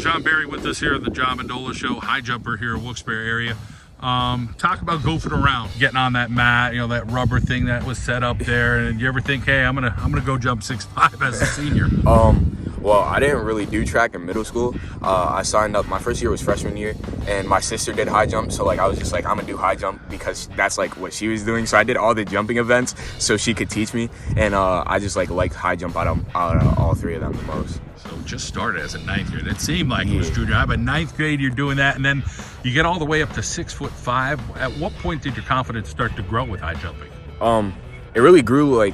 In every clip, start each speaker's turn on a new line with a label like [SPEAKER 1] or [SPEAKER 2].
[SPEAKER 1] John Barry with us here at the John Mendola Show, high jumper here in Wilkes-Barre area. Talk about goofing around, getting on that mat, that rubber thing that was set up there. And you ever think, hey, I'm gonna go jump 6'5" as a senior?
[SPEAKER 2] Well, I didn't really do track in middle school. I signed up, my first year was freshman year, and my sister did high jump, so I was just I'm gonna do high jump because that's what she was doing. So I did all the jumping events so she could teach me, and I just liked high jump out of all three of them the most.
[SPEAKER 1] So just started as a ninth grade. It seemed like it was junior high, but ninth grade you're doing that, and then you get all the way up to 6'5". At what point did your confidence start to grow with high jumping?
[SPEAKER 2] It really grew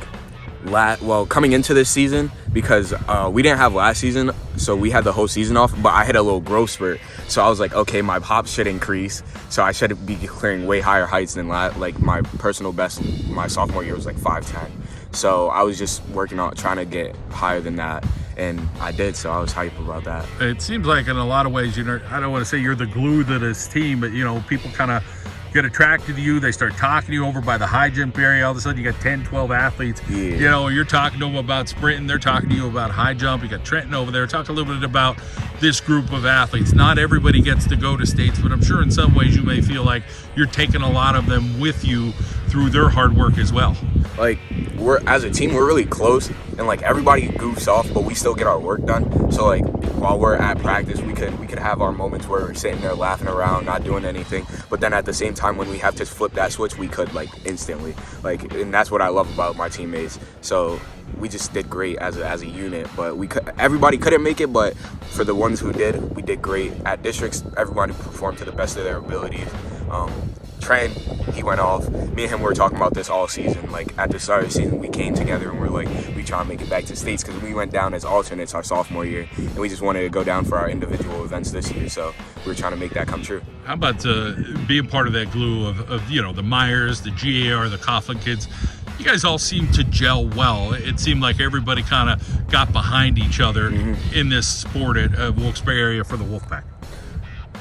[SPEAKER 2] coming into this season, because we didn't have last season, so we had the whole season off, but I had a little growth spurt, so I was like, okay, my hop should increase, so I should be clearing way higher heights than my personal best my sophomore year was 5'10". So I was just working on trying to get higher than that, and I did, so I was hyped about that.
[SPEAKER 1] It seems like in a lot of ways, I don't want to say you're the glue to this team, but people kind of get attracted to you. They start talking to you over by the high jump area. All of a sudden you got 10, 12 athletes. You're talking to them about sprinting. They're talking to you about high jump. You got Trenton over there. Talk a little bit about this group of athletes. Not everybody gets to go to states, but I'm sure in some ways you may feel like you're taking a lot of them with you through their hard work as well.
[SPEAKER 2] As a team, we're really close, and everybody goofs off, but we still get our work done. So while we're at practice, we could have our moments where we're sitting there laughing around, not doing anything. But then at the same time, when we have to flip that switch, we could instantly. And that's what I love about my teammates. So we just did great as a unit, but everybody couldn't make it, but for the ones who did, we did great. At districts, everybody performed to the best of their abilities. Trent, he went off. Me and him were talking about this all season. At the start of the season, we came together and we try to make it back to states, because we went down as alternates our sophomore year, and we just wanted to go down for our individual events this year. So we were trying to make that come true.
[SPEAKER 1] How about being part of that glue of the Myers, the GAR, the Coughlin kids? You guys all seem to gel well. It seemed like everybody kind of got behind each other in this sport at Wilkes-Barre area for the Wolfpack.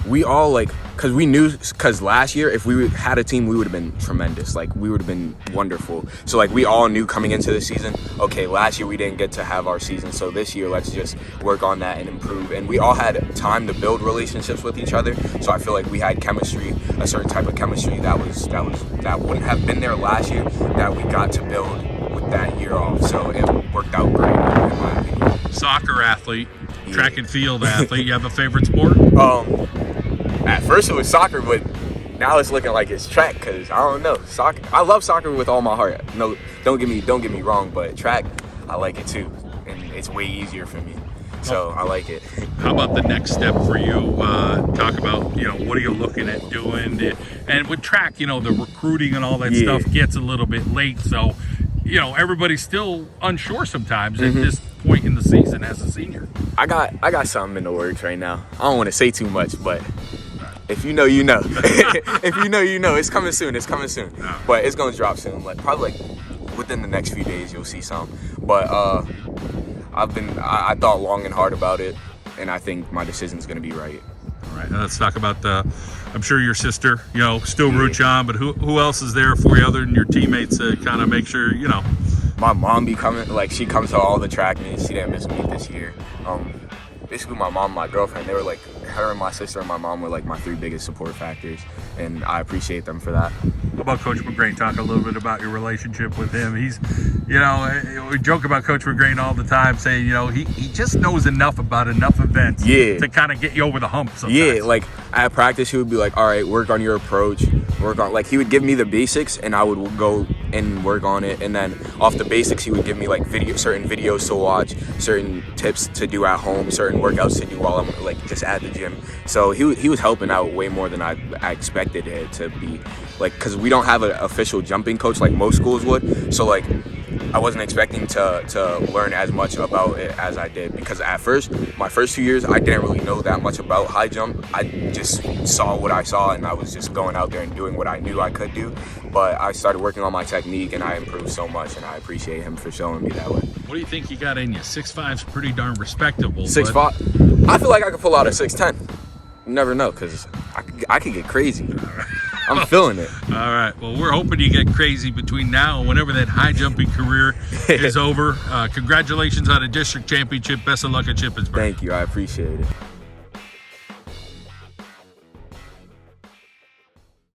[SPEAKER 2] We all because we knew, because last year if we had a team, we would have been tremendous. We would have been wonderful. So we all knew coming into the season, okay, last year we didn't get to have our season, so this year let's just work on that and improve. And we all had time to build relationships with each other, so I feel like we had chemistry, a certain type of chemistry that wouldn't have been there last year, that we got to build with that year off. So it worked out great in my opinion.
[SPEAKER 1] Soccer athlete, track and field athlete. You have a favorite sport?
[SPEAKER 2] At first it was soccer, but now it's looking like it's track, because I don't know. Soccer, I love soccer with all my heart. No, don't get me wrong, but track, I like it too, and it's way easier for me. So I like it.
[SPEAKER 1] How about the next step for you? Talk about, what are you looking at doing? And with track, the recruiting and all that stuff gets a little bit late. So, everybody's still unsure sometimes at this point in the season as a senior.
[SPEAKER 2] I got something in the works right now. I don't want to say too much, but if you know, you know. If you know, you know. It's coming soon. But it's going to drop soon. Probably within the next few days, you'll see some. But I thought long and hard about it, and I think my decision's going to be right.
[SPEAKER 1] All right, now let's talk about I'm sure your sister, still roots you on, but who else is there for you other than your teammates to kind of make sure,
[SPEAKER 2] My mom be coming, she comes to all the track meets. She didn't miss me this year. Basically my mom and my girlfriend, they were her and my sister and my mom were my three biggest support factors, and I appreciate them for that.
[SPEAKER 1] How about Coach McGrain? Talk a little bit about your relationship with him. He's, we joke about Coach McGrain all the time, saying, he just knows enough about enough events to kind of get you over the hump sometimes.
[SPEAKER 2] At practice, he would be all right, work on your approach, work on, he would give me the basics, and I would go and work on it, and then off the basics, he would give me certain videos to watch, certain tips to do at home, certain workouts to do while I'm just at the gym. So he was helping out way more than I expected it to be, because we don't have an official jumping coach like most schools would. So I wasn't expecting to learn as much about it as I did, because at first, my first 2 years, I didn't really know that much about high jump. I just saw what I saw, and I was just going out there and doing what I knew I could do. But I started working on my technique, and I improved so much, and I appreciate him for showing me that way.
[SPEAKER 1] What do you think you got in you? 6'5"'s pretty darn respectable.
[SPEAKER 2] 6'5", I feel like I could pull out a 6'10". You never know, because I could get crazy. I'm feeling it.
[SPEAKER 1] All right. Well, we're hoping you get crazy between now and whenever that high jumping career is over. Congratulations on a district championship. Best of luck at Shippensburg.
[SPEAKER 2] Thank you. I appreciate it.